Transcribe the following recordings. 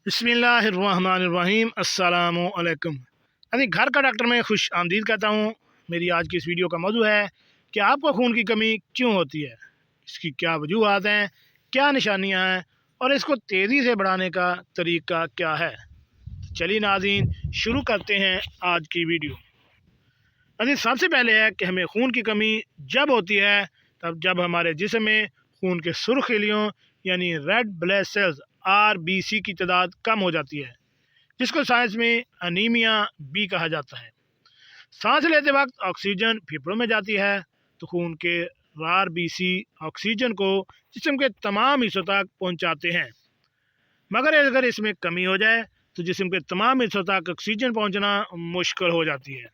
बिस्मिल्लाहिर्रहमानिर्रहीम अस्सलामुअलैकुम। यानी घर का डॉक्टर में खुश आमदीद कहता हूँ। मेरी आज की इस वीडियो का मौजू है कि आपको खून की कमी क्यों होती है, इसकी क्या वजूहात हैं, क्या निशानियाँ हैं और इसको तेज़ी से बढ़ाने का तरीका क्या है। चलिए नाज़रीन, शुरू करते हैं आज की वीडियो। यानी सबसे पहले है कि हमें खून की कमी जब होती है तब जब हमारे जिस्म में खून के सुर्ख इलियों यानी रेड ब्लड सेल्स RBC की तादाद कम हो जाती है, जिसको साइंस में अनीमिया बी कहा जाता है। सांस लेते वक्त ऑक्सीजन फेफड़ों में जाती है तो खून के RBC ऑक्सीजन को जिस्म के तमाम हिस्सों तक पहुंचाते हैं, मगर अगर इसमें कमी हो जाए तो जिस्म के तमाम हिस्सों तक ऑक्सीजन पहुंचना मुश्किल हो जाती है।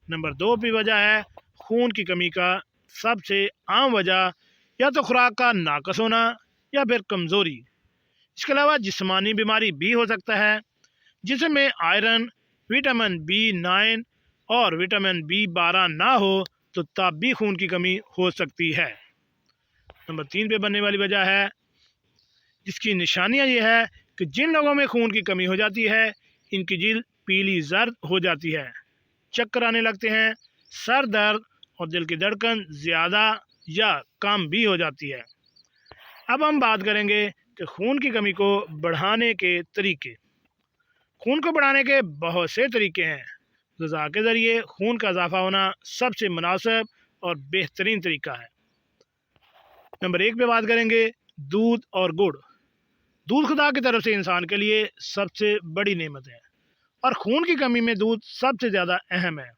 नंबर 2 की वजह है खून की कमी का सबसे आम वजह या तो खुराक का नाकस होना या फिर कमज़ोरी। इसके अलावा जिस्मानी बीमारी भी हो सकता है, जिसमें आयरन, विटामिन B9 और विटामिन B12 ना हो तो तब भी खून की कमी हो सकती है। नंबर 3 पे बनने वाली वजह है, जिसकी निशानियां ये है कि जिन लोगों में खून की कमी हो जाती है इनकी जिल्द पीली जर्द हो जाती है, चक्कर आने लगते हैं, सर दर्द और दिल की धड़कन ज़्यादा या कम भी हो जाती है। अब हम बात करेंगे कि खून की कमी को बढ़ाने के तरीके। खून को बढ़ाने के बहुत से तरीके हैं। ग़िज़ा के ज़रिए खून का इजाफा होना सबसे मुनासिब और बेहतरीन तरीका है। नंबर 1 पे बात करेंगे दूध और गुड़। दूध खुदा की तरफ से इंसान के लिए सबसे बड़ी नेमत है और खून की कमी में दूध सबसे ज़्यादा अहम है।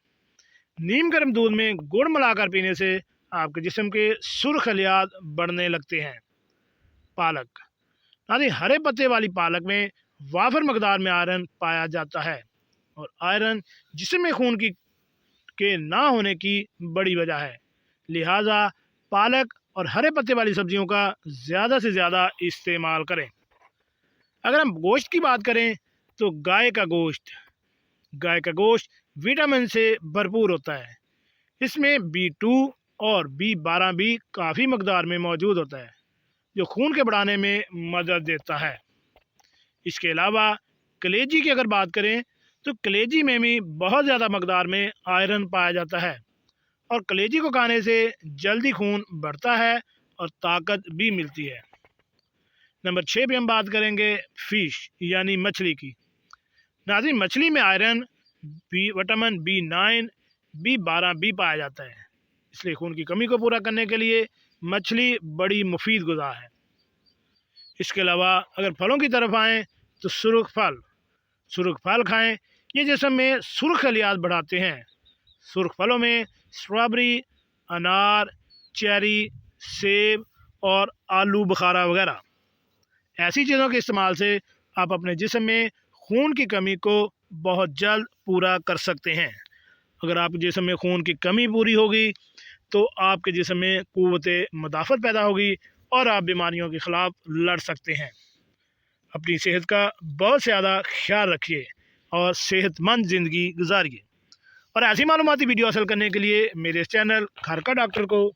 नीम गर्म दूध में गुड़ मिलाकर पीने से आपके जिस्म के सुर्ख खलियात बढ़ने लगते हैं। पालक, यानी हरे पत्ते वाली पालक में वाफर मकदार में आयरन पाया जाता है और आयरन जिस्म में खून की के ना होने की बड़ी वजह है। लिहाजा पालक और हरे पत्ते वाली सब्जियों का ज़्यादा से ज़्यादा इस्तेमाल करें। अगर हम गोश्त की बात करें तो गाय का गोश्त विटामिन से भरपूर होता है। इसमें B2 और B12 भी काफ़ी मकदार में मौजूद होता है, जो खून के बढ़ाने में मदद देता है। इसके अलावा कलेजी की अगर बात करें तो कलेजी में भी बहुत ज़्यादा मकदार में आयरन पाया जाता है और कलेजी को खाने से जल्दी खून बढ़ता है और ताकत भी मिलती है। नंबर 6 पे हम बात करेंगे फ़िश यानी मछली की। नाज़रीन, मछली में आयरन, विटामिन B9, B12 भी पाया जाता है, इसलिए खून की कमी को पूरा करने के लिए मछली बड़ी मुफीद ग़िज़ा है। इसके अलावा अगर फलों की तरफ आएँ तो सुर्ख फल खाएं, ये जिस्म में सुर्ख खलियात बढ़ाते हैं। सुर्ख फलों में स्ट्रॉबेरी, अनार, चेरी, सेब और आलू बुखारा वगैरह ऐसी चीज़ों के इस्तेमाल से आप अपने जिस्म में खून की कमी को बहुत जल्द पूरा कर सकते हैं। अगर आपके जिस्म में खून की कमी पूरी होगी तो आपके जिस्म में क़ुव्वत मुदाफ़त पैदा होगी और आप बीमारियों के ख़िलाफ़ लड़ सकते हैं। अपनी सेहत का बहुत ज़्यादा ख्याल रखिए और सेहतमंद ज़िंदगी गुजारिए। और ऐसी मालूमाती वीडियो हासिल करने के लिए मेरे इस चैनल घर का डॉक्टर को